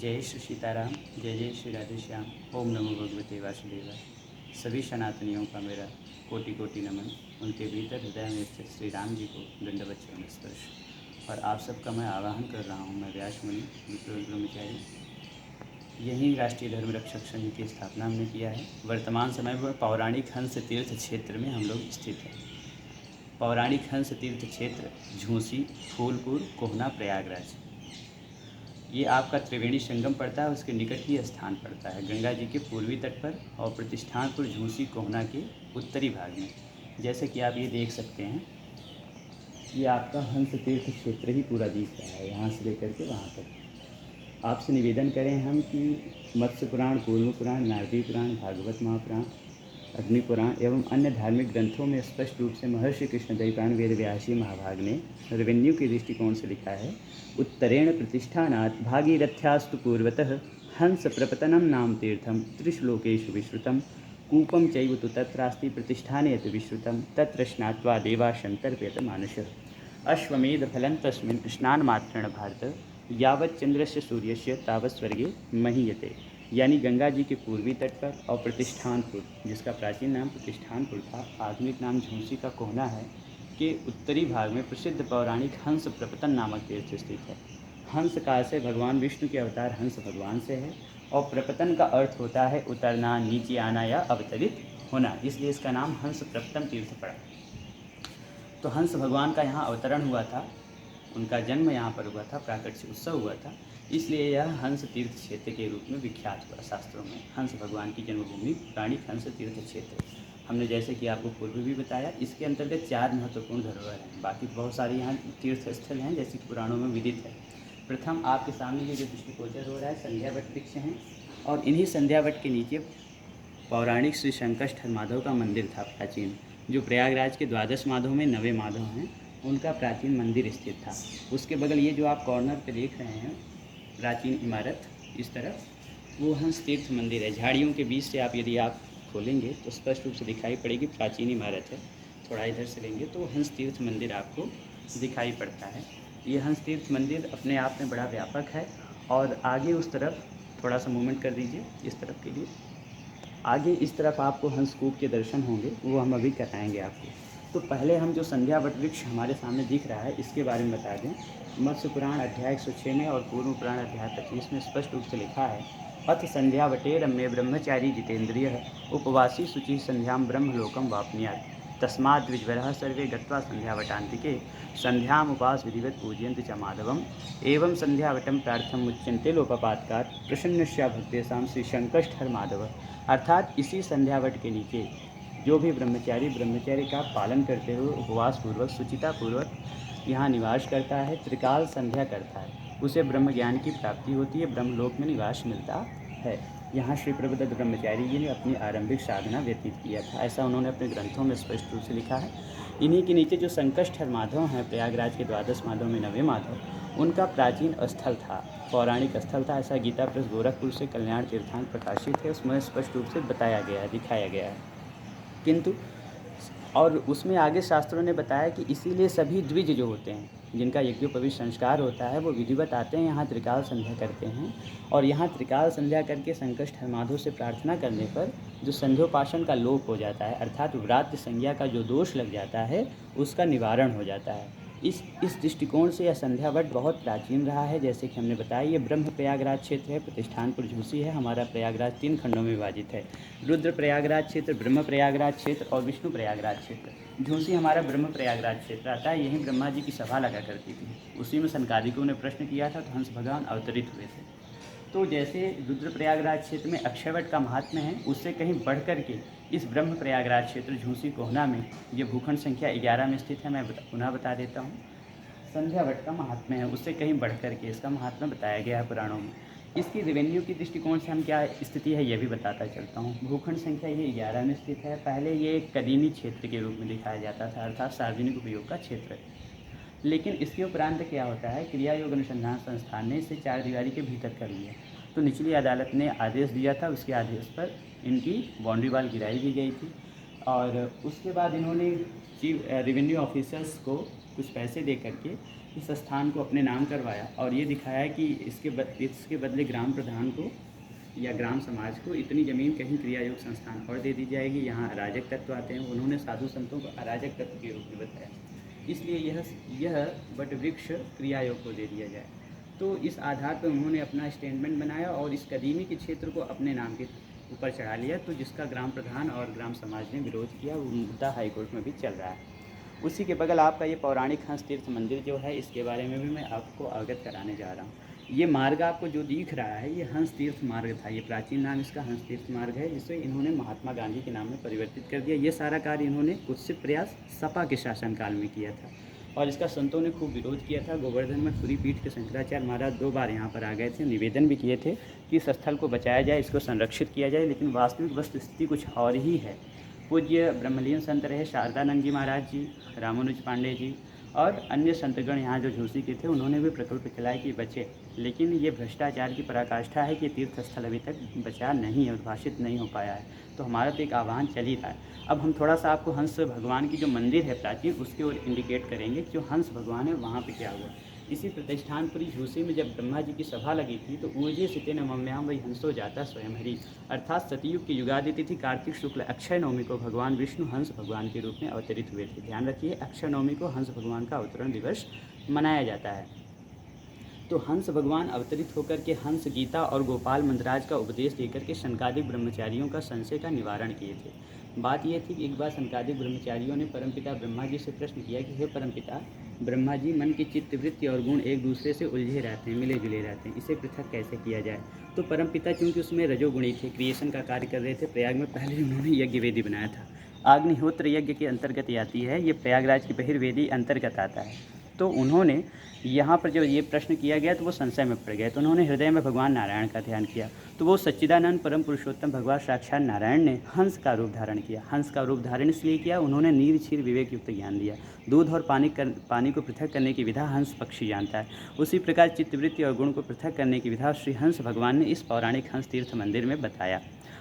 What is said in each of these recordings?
जय श्री सीताराम, जय जय श्री राधे श्याम। ओम नमो भगवते वासुदेवाय। सभी सनातनियों का मेरा कोटि कोटि नमन। उनके भीतर हृदय में स्थित श्री राम जी को दंडवत चरण स्पर्श। और आप सबका मैं आवाहन कर रहा हूँ। मैं व्यास मुनि विप्र ब्रह्मचारी, यही राष्ट्रीय धर्म रक्षक संघ की स्थापना हमने किया है। वर्तमान समय में पौराणिक हंस तीर्थ क्षेत्र में हम लोग स्थित हैं। पौराणिक हंस तीर्थ क्षेत्र झूसी, फूलपुर, कोहना, प्रयागराज, ये आपका त्रिवेणी संगम पड़ता है, उसके निकट ही स्थान पड़ता है, गंगा जी के पूर्वी तट पर और प्रतिष्ठानपुर झूसी कोहना के उत्तरी भाग में। जैसे कि आप ये देख सकते हैं, ये आपका हंस तीर्थ क्षेत्र ही पूरा दिख रहा है, यहाँ से लेकर के वहाँ तक। आपसे निवेदन करें हम कि मत्स्य पुराण, कूर्म पुराण, नारदी पुराण, भागवत महापुराण, अग्नि पुराण एवं अन्य धार्मिक ग्रंथों में स्पष्ट रूप से महर्षि कृष्णद्वैपायन वेद व्यासी महाभाग ने रेवेन्यू के दृष्टिकोण से लिखा है। उत्तरेण प्रतिष्ठानात् भागीरथ्यास्तु पूर्वतः हंस प्रपतनम नाम तीर्थम त्रिश्लोकेषु विश्रुतम कूपम चैव तु तत्रास्ति प्रतिष्ठाने तु विश्रुतम तत्र स्नात्वा देवा शंतर्प्यत मानुषः अश्वमेध फलं तस्मिन् स्नानमात्रेण भारत यावत् चंद्रस्य सूर्यस्य तावत् स्वर्गे महीयते। यानी गंगा जी के पूर्वी तट पर और प्रतिष्ठानपुर, जिसका प्राचीन नाम प्रतिष्ठानपुर था, आधुनिक नाम झूसी का कोहना है, के उत्तरी भाग में प्रसिद्ध पौराणिक हंस प्रपतन नामक तीर्थ स्थित है। हंस का आशय भगवान विष्णु के अवतार हंस भगवान से है और प्रपतन का अर्थ होता है उतरना, नीचे आना या अवतरित होना, इसलिए इसका नाम हंस प्रपतन तीर्थ पड़ा। तो हंस भगवान का यहाँ अवतरण हुआ था, उनका जन्म यहाँ पर हुआ था, प्राकट्य उत्सव हुआ था, इसलिए यह हंस तीर्थ क्षेत्र के रूप में विख्यात हुआ। शास्त्रों में हंस भगवान की जन्मभूमि पौराणिक हंस तीर्थ क्षेत्र। हमने जैसे कि आपको पूर्व भी बताया, इसके अंतर्गत 4 महत्वपूर्ण धरोहर हैं। बाकी बहुत सारे यहाँ तीर्थ स्थल हैं जैसे कि पुराणों में विदित है। प्रथम आपके सामने ये जो दृष्टिगोचर हो रहा है, संध्यावट वृक्ष हैं, और इन्हीं संध्यावट के नीचे पौराणिक श्री शंकरष्ठ माधव का मंदिर था प्राचीन, जो प्रयागराज के 12 माधव में 9वें माधव हैं, उनका प्राचीन मंदिर स्थित था। उसके बगल ये जो आप कॉर्नर पे देख रहे हैं प्राचीन इमारत इस तरफ, वो हंस तीर्थ मंदिर है। झाड़ियों के बीच से आप यदि आप खोलेंगे तो स्पष्ट रूप से दिखाई पड़ेगी, प्राचीन इमारत है। थोड़ा इधर से लेंगे तो हंस तीर्थ मंदिर आपको दिखाई पड़ता है। ये हंस तीर्थ मंदिर अपने आप में बड़ा व्यापक है। और आगे उस तरफ थोड़ा सा मूवमेंट कर दीजिए, इस तरफ के लिए। आगे इस तरफ आपको हंसकूप के दर्शन होंगे, वो हम अभी कराएंगे आपको। तो पहले हम जो संध्यावट वृक्ष हमारे सामने दिख रहा है, इसके बारे में बता दें। मत्स्य पुराण अध्याय 106 में और पूर्व पुराण अध्याय 25 में स्पष्ट रूप से लिखा है, अथ संध्यावटे रम्ये ब्रह्मचारी जितेंद्रिय उपवासी शुचि संध्यां ब्रह्मलोकम वाप्नुयात् तस्माद् द्विजवरः सर्वे गत्वा संध्यावटान्तिके संध्यामुपास विधिवत पूजयन्ति च माधवम् एवं संध्यावटं प्रार्थम मुच्यन्ते लोकपातकात् प्रसन्नस्या भक्तेषां श्री शंकरष्ठ माधव। अर्थात इसी संध्यावट के नीचे जो भी ब्रह्मचारी का पालन करते हुए उपवास पूर्वक शुचिता पूर्वक यहाँ निवास करता है, त्रिकाल संध्या करता है, उसे ब्रह्म ज्ञान की प्राप्ति होती है, ब्रह्मलोक में निवास मिलता है। यहाँ श्री प्रभुदत्त ब्रह्मचारी जी ने अपनी आरंभिक साधना व्यतीत किया था, ऐसा उन्होंने अपने ग्रंथों में स्पष्ट रूप से लिखा है। इन्हीं के नीचे जो संकष्ठ माधव हैं, प्रयागराज के 12 माधव में 9वें माधव, उनका प्राचीन स्थल था, पौराणिक स्थल था। ऐसा गीता प्रेस गोरखपुर से कल्याण तीर्थांत प्रकाशित है, उसमें स्पष्ट रूप से बताया गया है, दिखाया गया है। किंतु और उसमें आगे शास्त्रों ने बताया कि इसीलिए सभी द्विज जो होते हैं, जिनका यज्ञोपवीत संस्कार होता है, वो विधिवत आते हैं, यहाँ त्रिकाल संध्या करते हैं। और यहाँ त्रिकाल संध्या करके संकष्ठ माधव से प्रार्थना करने पर जो संध्योपासन का लोप हो जाता है, अर्थात व्रात्य संज्ञा का जो दोष लग जाता है, उसका निवारण हो जाता है। इस दृष्टिकोण से यह संध्यावट बहुत प्राचीन रहा है। जैसे कि हमने बताया, ये ब्रह्म प्रयागराज क्षेत्र है, प्रतिष्ठानपुर झूसी है। हमारा प्रयागराज 3 खंडों में विभाजित है, रुद्र प्रयागराज क्षेत्र, ब्रह्म प्रयागराज क्षेत्र और विष्णु प्रयागराज क्षेत्र। झूसी हमारा ब्रह्म प्रयागराज क्षेत्र आता है, यहीं ब्रह्मा जी की सभा लगा करती थी। उसी में सनकादिकों ने प्रश्न किया था तो हंस भगवान अवतरित हुए थे। तो जैसे रुद्र प्रयागराज क्षेत्र में अक्षयवट का महात्म्य है, उससे कहीं बढ़ कर के इस ब्रह्म प्रयागराज क्षेत्र झूसी कोहना में ये भूखंड संख्या 11 में स्थित है। मैं पुनः बता देता हूँ, संध्यावट का महात्म्य है, उससे कहीं बढ़ कर के इसका महात्म्य बताया गया है पुराणों में। इसकी रेवेन्यू की दृष्टिकोण से हम क्या स्थिति है ये भी बताता चलता हूँ। भूखंड संख्या ये 11 में स्थित है। पहले ये एक कदीमी क्षेत्र के रूप में दिखाया जाता था, अर्थात सार्वजनिक उपयोग का क्षेत्र। लेकिन इसके उपरांत क्या होता है, क्रिया योग अनुसंधान संस्थान ने इसे 4 दीवारी के भीतर कर लिया। तो निचली अदालत ने आदेश दिया था, उसके आदेश पर इनकी बाउंड्री वाल गिराई भी गई थी। और उसके बाद इन्होंने चीफ रेवेन्यू ऑफिसर्स को कुछ पैसे दे करके इस स्थान को अपने नाम करवाया और ये दिखाया कि इसके बदले ग्राम प्रधान को या ग्राम समाज को इतनी ज़मीन कहीं क्रिया योग संस्थान और दे दी जाएगी। यहाँ अराजक तत्व आते हैं, उन्होंने साधु संतों को अराजक तत्व के रूप में बताया, इसलिए यह बट वृक्ष क्रिया योग को दे दिया जाए। तो इस आधार पर उन्होंने अपना स्टेटमेंट बनाया और इस कदीमी के क्षेत्र को अपने नाम के ऊपर चढ़ा लिया, तो जिसका ग्राम प्रधान और ग्राम समाज ने विरोध किया। वो मुद्दा हाईकोर्ट में भी चल रहा है। उसी के बगल आपका ये पौराणिक हंस तीर्थ मंदिर जो है, इसके बारे में भी मैं आपको अवगत कराने जा रहा हूँ। ये मार्ग आपको जो दिख रहा है, ये हंस तीर्थ मार्ग था। ये प्राचीन नाम इसका हंस तीर्थ मार्ग है, जिसे इन्होंने महात्मा गांधी के नाम में परिवर्तित कर दिया। ये सारा कार्य इन्होंने कुत्सित प्रयास सपा के शासनकाल में किया था और इसका संतों ने खूब विरोध किया था। गोवर्धन मठ पूरी पीठ के शंकराचार्य महाराज 2 बार यहाँ पर आ गए थे, निवेदन भी किए थे कि इस स्थल को बचाया जाए, इसको संरक्षित किया जाए, लेकिन वास्तविक वस्तुस्थिति कुछ और ही है। पूज्य ब्रह्मलीन संत रहे शारदानंद जी महाराज जी, रामानुज पांडे जी और अन्य संतगण यहाँ जो झूसी के थे, उन्होंने भी प्रकल्प चलाए कि बचे, लेकिन ये भ्रष्टाचार की पराकाष्ठा है कि तीर्थ स्थल अभी तक बचा नहीं है, उद्भाषित नहीं हो पाया है। तो हमारा तो एक आह्वान चल ही रहा है। अब हम थोड़ा सा आपको हंस भगवान की जो मंदिर है प्राचीन, उसकी ओर इंडिकेट करेंगे कि जो हंस भगवान है वहाँ पर क्या हुआ। इसी प्रतिष्ठानपुरी झूसी में जब ब्रह्मा जी की सभा लगी थी, तो ऊर्जे सितेन मम्याम वही हंसो जाता स्वयं हरि, अर्थात सतयुग की युगादिति थी। कार्तिक शुक्ल अक्षय नवमी को भगवान विष्णु हंस भगवान के रूप में अवतरित हुए थे। ध्यान रखिए, अक्षय नवमी को हंस भगवान का अवतरण दिवस मनाया जाता है। तो हंस भगवान अवतरित होकर के हंस गीता और गोपाल मंदराज का उपदेश देकर के शनकादिक ब्रह्मचारियों का संशय का निवारण किए थे। बात यह थी कि एक बार शनकादिक ब्रह्मचारियों ने परमपिता ब्रह्मा जी से प्रश्न किया कि हे परमपिता ब्रह्मा जी, मन की चित्तवृत्ति और गुण एक दूसरे से उलझे रहते हैं, मिले जुले रहते हैं, इसे पृथक कैसे किया जाए। तो परमपिता चूँकि उसमें रजोगुणी थे, क्रिएशन का कार्य कर रहे थे, प्रयाग में पहले उन्होंने यज्ञ वेदी बनाया था। अग्निहोत्र यज्ञ के अंतर्गत आती है, ये प्रयागराज की बहिर्वेदी अंतर्गत आता है। तो उन्होंने यहाँ पर जब ये प्रश्न किया गया तो वो संशय में पड़ गए, तो उन्होंने हृदय में भगवान नारायण का ध्यान किया। तो वो सच्चिदानंद परम पुरुषोत्तम भगवान साक्षात नारायण ने हंस का रूप धारण किया। हंस का रूप धारण इसलिए किया, उन्होंने नीर क्षीर विवेक युक्त ज्ञान दिया। दूध और पानी को पृथक करने की विधा हंस पक्षी जानता है। उसी प्रकार चित्तवृत्ति और गुण को पृथक करने की विधा श्री हंस भगवान ने इस पौराणिक हंस तीर्थ मंदिर में बताया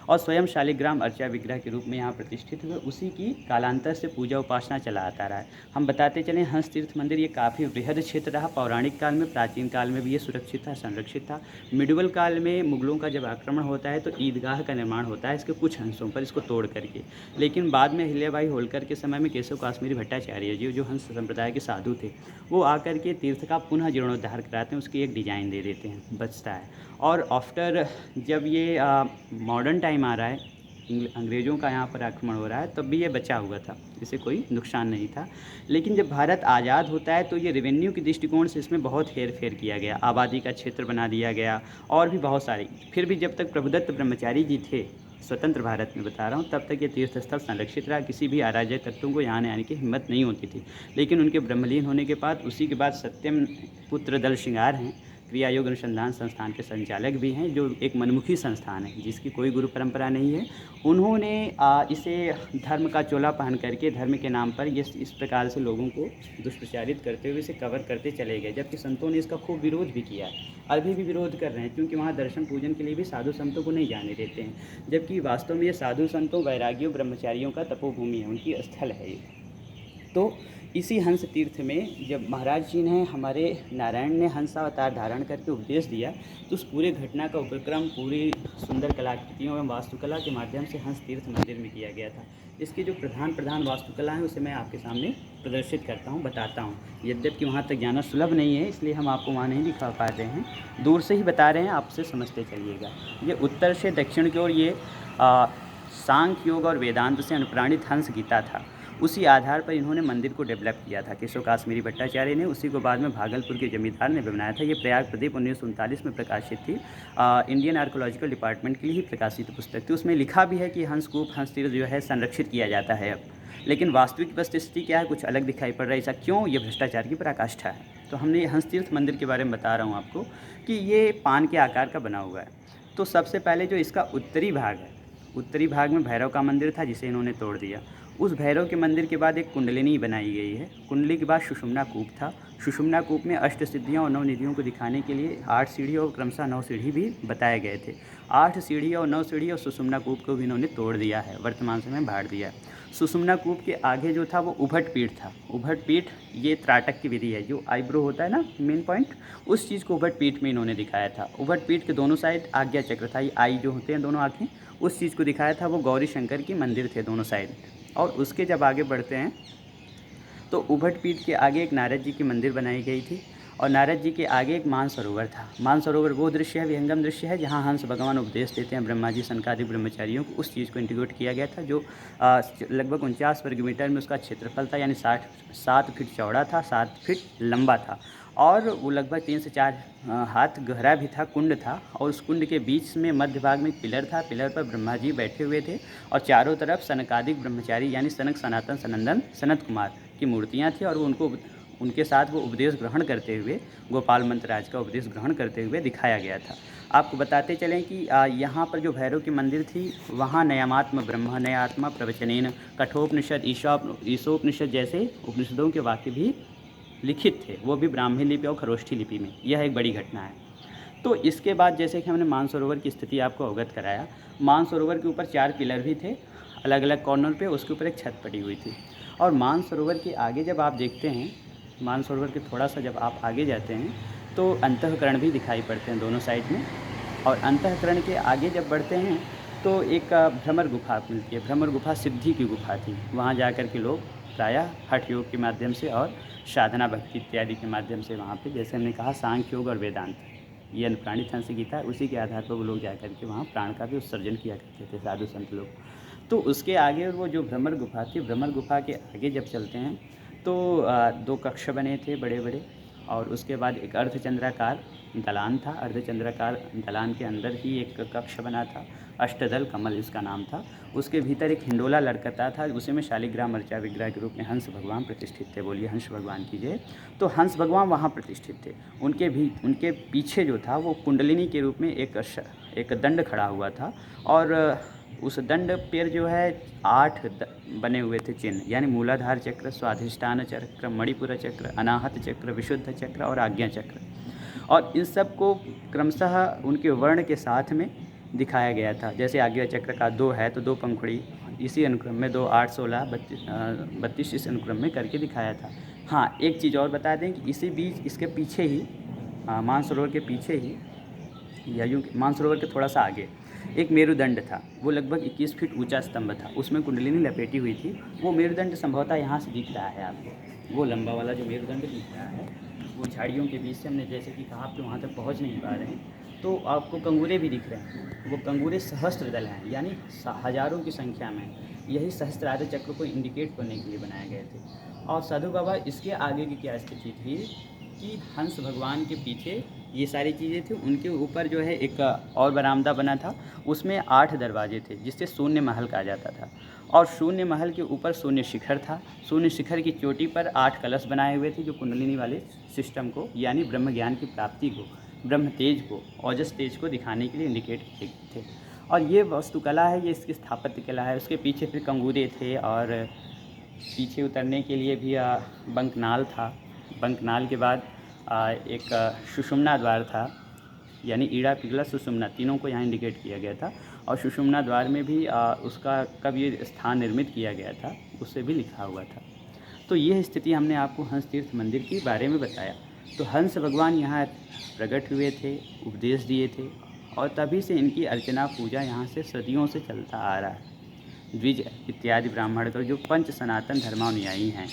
और स्वयं शालिग्राम अर्चा विग्रह के रूप में यहाँ प्रतिष्ठित हुए। उसी की कालांतर से पूजा उपासना चला आता रहा है। हम बताते चलें, हंस तीर्थ मंदिर ये काफ़ी बृहद क्षेत्र रहा। पौराणिक काल में, प्राचीन काल में भी ये सुरक्षित था, संरक्षित था। मिडिवल काल में मुगलों का जब आक्रमण होता है तो ईदगाह का निर्माण होता है इसके कुछ अंशों पर, इसको तोड़ करके। लेकिन बाद में अहिल्याबाई होलकर के समय में केशव काश्मीरी भट्टाचार्य जी, जो हंस संप्रदाय के साधु थे, वो आकर के तीर्थ का पुनः जीर्णोद्धार कराते हैं, उसकी एक डिज़ाइन दे देते हैं, बचता है। और आफ्टर जब ये मॉडर्न टाइम आ रहा है, अंग्रेज़ों का यहाँ पर आक्रमण हो रहा है, तब भी ये बचा हुआ था, इसे कोई नुकसान नहीं था। लेकिन जब भारत आज़ाद होता है तो ये रेवेन्यू के दृष्टिकोण से इसमें बहुत हेर फेर किया गया, आबादी का क्षेत्र बना दिया गया और भी बहुत सारी। फिर भी जब तक प्रभुदत्त ब्रह्मचारी जी थे, स्वतंत्र भारत में बता रहा हूँ, तब तक ये तीर्थस्थल संरक्षित रहा। किसी भी अराजक तत्वों को यहाँ आने की हिम्मत नहीं होती थी। लेकिन उनके ब्रह्मलीन होने के बाद, उसी के बाद सत्यम पुत्र दल श्रृंगार हैं, क्रिया योग अनुसंधान संस्थान के संचालक भी हैं, जो एक मनमुखी संस्थान है जिसकी कोई गुरु परंपरा नहीं है। उन्होंने इसे धर्म का चोला पहन करके धर्म के नाम पर ये इस प्रकार से लोगों को दुष्प्रचारित करते हुए इसे कवर करते चले गए, जबकि संतों ने इसका खूब विरोध भी किया है, अभी भी विरोध कर रहे हैं, क्योंकि वहाँ दर्शन पूजन के लिए भी साधु संतों को नहीं जाने देते हैं, जबकि वास्तव में ये साधु संतों, वैरागियों, ब्रह्मचारियों का तपोभूमि है, उनकी स्थल है ये। तो इसी हंस तीर्थ में जब महाराज जी ने, हमारे नारायण ने हंसावतार धारण करके उपदेश दिया, तो उस पूरे घटना का उपक्रम पूरी सुंदर कलाकृतियों एवं वास्तुकला के माध्यम से हंस तीर्थ मंदिर में किया गया था। इसकी जो प्रधान वास्तुकला है उसे मैं आपके सामने प्रदर्शित करता हूँ, बताता हूँ। यद्यपि वहाँ तक जाना सुलभ नहीं है, इसलिए हम आपको वहाँ नहीं दिखा पाते हैं, दूर से ही बता रहे हैं, आपसे समझते चलिएगा। ये उत्तर से दक्षिण की ओर ये सांख्य योग और वेदांत से अनुप्राणित हंस गीता था। उसी आधार पर इन्होंने मंदिर को डेवलप किया था केशव काश्मीरी भट्टाचार्य ने। उसी को बाद में भागलपुर के जमींदार ने बनाया था। ये प्रयाग प्रदीप 1939 में प्रकाशित थी, इंडियन आर्कोलॉजिकल डिपार्टमेंट के लिए ही प्रकाशित पुस्तक थी। उसमें लिखा भी है कि हंसकूप, हंस तीर्थ जो है संरक्षित किया जाता है अब, लेकिन वास्तविक वस्तुस्थिति क्या है, कुछ अलग दिखाई पड़ रहा है। ऐसा क्यों? ये भ्रष्टाचार की पराकाष्ठा है। तो हमने हंस तीर्थ मंदिर के बारे में बता रहा हूँ आपको कि ये पान के आकार का बना हुआ है। तो सबसे पहले जो इसका उत्तरी भाग है, उत्तरी भाग में भैरव का मंदिर था जिसे इन्होंने तोड़ दिया। उस भैरव के मंदिर के बाद एक कुंडलिनी बनाई गई है। कुंडली के बाद सुषुम्ना कूप था। सुषुम्ना कूप में अष्ट सिद्धियों और 9 निधियों को दिखाने के लिए 8 सीढ़ी और क्रमशः 9 सीढ़ी भी बताए गए थे। 8 सीढ़ी और 9 सीढ़ी और सुषुम्ना कूप को भी इन्होंने तोड़ दिया है, वर्तमान समय में बांट दिया है। सुषुम्ना कूप के आगे जो था वो उभट पीठ था। उभट पीठ ये त्राटक की विधि है, जो आईब्रो होता है ना मेन पॉइंट, उस चीज़ को उभट पीठ में इन्होंने दिखाया था। उभट पीठ के दोनों साइड आज्ञा चक्र था, ये आई जो होते हैं दोनों आँखें, उस चीज़ को दिखाया था। वो गौरी शंकर की मंदिर थे दोनों साइड। और उसके जब आगे बढ़ते हैं तो उभट पीठ के आगे एक नारद जी की मंदिर बनाई गई थी और नारद जी के आगे एक मानसरोवर था। मानसरोवर वो दृश्य है, विहंगम दृश्य है, जहाँ हंस भगवान उपदेश देते हैं ब्रह्मा जी सनकादि ब्रह्मचारियों को। उस चीज़ को इंटीग्रेट किया गया था, जो लगभग 49 वर्ग मीटर में उसका क्षेत्रफल था, यानी 7 फीट चौड़ा था, 7 फीट लंबा था और वो लगभग 3 से 4 हाथ गहरा भी था। कुंड था और उस कुंड के बीच में मध्य भाग में एक पिलर था। पिलर पर ब्रह्मा जी बैठे हुए थे और चारों तरफ सनकादिक ब्रह्मचारी यानी सनक, सनातन, सनंदन, सनत कुमार की मूर्तियाँ थी और वो उनके साथ वो उपदेश ग्रहण करते हुए, गोपाल मंत्रराज का उपदेश ग्रहण करते हुए दिखाया गया था। आपको बताते चलें कि यहाँ पर जो भैरव की मंदिर थी, वहाँ नयामात्म ब्रह्म, नयात्मा प्रवचनेन, कठोपनिषद, ईशोपनिषद जैसे उपनिषदों के वाक्य भी लिखित थे, वो भी ब्राह्मी लिपि और खरोष्ठी लिपि में। यह एक बड़ी घटना है। तो इसके बाद जैसे कि हमने मानसरोवर की स्थिति आपको अवगत कराया, मानसरोवर के ऊपर 4 पिलर भी थे अलग अलग कॉर्नर पे, उसके ऊपर एक छत पड़ी हुई थी। और मानसरोवर के आगे जब आप देखते हैं, मानसरोवर के थोड़ा सा जब आप आगे जाते हैं तो अंतःकरण भी दिखाई पड़ते हैं दोनों साइड में। और अंतःकरण के आगे जब बढ़ते हैं तो एक भ्रमर गुफा मिलती है। भ्रमर गुफा सिद्धि की गुफा थी। वहाँ जाकर के लोग प्रायः हठ योग के माध्यम से और साधना भक्ति इत्यादि के माध्यम से वहाँ पे, जैसे हमने कहा, सांख्य योग और वेदांत, ये अनुप्राणित हंस गीता है, उसी के आधार पर वो लोग जाकर के वहाँ प्राण का भी उत्सर्जन किया करते थे साधु संत लोग। तो उसके आगे वो जो भ्रमर गुफा थी, भ्रमर गुफा के आगे जब चलते हैं तो 2 कक्ष बने थे बड़े बड़े और उसके बाद एक अर्धचंद्राकार दलान था। अर्धचंद्राकार दलान के अंदर ही एक कक्ष बना था, अष्टदल कमल इसका नाम था। उसके भीतर एक हिंडोला लड़कता था, उसी में शालिग्राम अर्चा विग्रह के रूप में हंस भगवान प्रतिष्ठित थे। बोलिए हंस भगवान की जय। तो हंस भगवान वहाँ प्रतिष्ठित थे। उनके पीछे जो था वो कुंडलिनी के रूप में एक दंड खड़ा हुआ था और उस दंड पर जो है 8 बने हुए थे चिन्ह, यानी मूलाधार चक्र, स्वाधिष्ठान चक्र, मणिपुर चक्र, अनाहत चक्र, विशुद्ध चक्र और आज्ञा चक्र। और इन सब को क्रमशः उनके वर्ण के साथ में दिखाया गया था। जैसे आज्ञा चक्र का 2 है तो 2 पंखुड़ी, इसी अनुक्रम में 2, 8, 16, 32 इस अनुक्रम में करके दिखाया था। हाँ, एक चीज़ और बता दें कि इसी बीच इसके पीछे ही, मानसरोवर के पीछे ही या यूँ मानसरोवर के थोड़ा सा आगे एक मेरुदंड था। वो लगभग 21 फीट ऊंचा स्तंभ था, उसमें कुंडलिनी लपेटी हुई थी। वो मेरुदंड संभवतः यहाँ से दिख रहा है आपको, वो लंबा वाला जो मेरुदंड दिख रहा है, वो झाड़ियों के बीच से हमने जैसे कि कहा आप वहाँ तक पहुँच नहीं पा रहे हैं, तो आपको कंगूरे भी दिख रहे हैं। वो कंगूरे सहस्त्र दल हैं, यानी हज़ारों की संख्या में। यही सहस्त्रार्ध चक्र को इंडिकेट करने के लिए बनाए गए थे। और साधु बाबा इसके आगे की क्या स्थिति थी कि हंस भगवान के पीछे ये सारी चीज़ें थी, उनके ऊपर जो है एक और बरामदा बना था, उसमें 8 दरवाजे थे, जिससे शून्य महल कहा जाता था। और शून्य महल के ऊपर शून्य शिखर था। शून्य शिखर की चोटी पर 8 कलश बनाए हुए थे, जो कुंडलिनी वाले सिस्टम को, यानी ब्रह्म ज्ञान की प्राप्ति को, ब्रह्म तेज को, ओजस तेज को दिखाने के लिए इंडिकेट किए थे। और ये वास्तुकला है, ये इसकी स्थापत्य कला है। उसके पीछे फिर कंगूरे थे और पीछे उतरने के लिए भी बंकनाल था। बंकनाल के बाद एक सुषुम्ना द्वार था, यानी ईड़ा, पिघला, सुषुम्ना, तीनों को यहाँ इंडिकेट किया गया था। और सुषुम्ना द्वार में भी उसका कब ये स्थान निर्मित किया गया था, उससे भी लिखा हुआ था। तो ये स्थिति हमने आपको हंस तीर्थ मंदिर के बारे में बताया। तो हंस भगवान यहाँ प्रकट हुए थे, उपदेश दिए थे और तभी से इनकी अर्चना पूजा यहाँ से सदियों से चलता आ रहा है। द्विज इत्यादि ब्राह्मण तो जो पंच सनातन धर्मानुयायी हैं,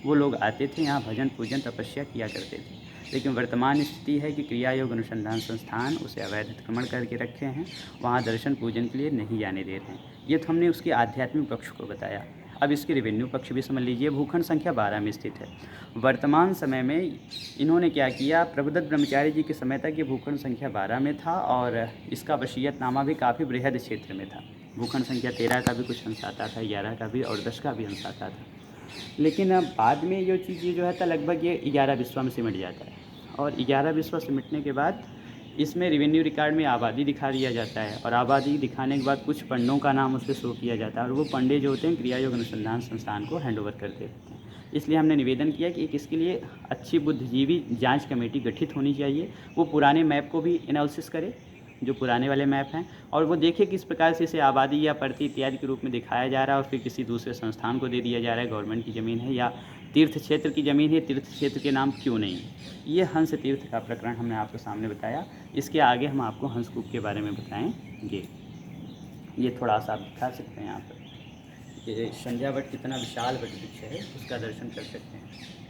वो लोग आते थे यहाँ, भजन पूजन तपस्या किया करते थे। लेकिन वर्तमान स्थिति है कि क्रिया योग अनुसंधान संस्थान उसे अवैध अतिक्रमण करके रखे हैं, वहाँ दर्शन पूजन के लिए नहीं जाने दे रहे हैं। ये तो हमने उसके आध्यात्मिक पक्ष को बताया। अब इसके रेवेन्यू पक्ष भी समझ लीजिए। भूखंड संख्या 12 में स्थित है। वर्तमान समय में इन्होंने क्या किया, प्रभुदत्त ब्रह्मचारी जी के समय तक ये भूखंड संख्या 12 में था और इसका वसीयतनामा भी काफ़ी बृहद क्षेत्र में था। भूखंड संख्या 13 का भी कुछ अंश आता था, 11 का भी और 10 का भी अंश आता था। लेकिन बाद में ये चीज़ जो है था, लगभग ये 11 विश्वा में सिमट जाता है। और 11 विश्वा सिमटने के बाद इसमें रेवेन्यू रिकॉर्ड में आबादी दिखा दिया जाता है और आबादी दिखाने के बाद कुछ पंडों का नाम उस पर शो किया जाता है और वो पंडे जो होते हैं क्रिया योग अनुसंधान संस्थान को हैंड ओवर करते रहते हैं। इसलिए हमने निवेदन किया कि एक इसके लिए अच्छी बुद्धिजीवी जांच कमेटी गठित होनी चाहिए। वो पुराने मैप को भी एनालिसिस करे, जो पुराने वाले मैप हैं, और वो देखे किस प्रकार से इसे आबादी या पड़ती इत्यादि के रूप में दिखाया जा रहा है और फिर किसी दूसरे संस्थान को दे दिया जा रहा है। गवर्नमेंट की ज़मीन है या तीर्थ क्षेत्र की ज़मीन है, तीर्थ क्षेत्र के नाम क्यों नहीं है। ये हंस तीर्थ का प्रकरण हमने आपके सामने बताया। इसके आगे हम आपको हंसकूप के बारे में बताएंगे। ये थोड़ा सा आप दिखा सकते हैं यहाँ पर। ये संध्या वट कितना विशाल वट वृक्ष है, उसका दर्शन कर सकते हैं।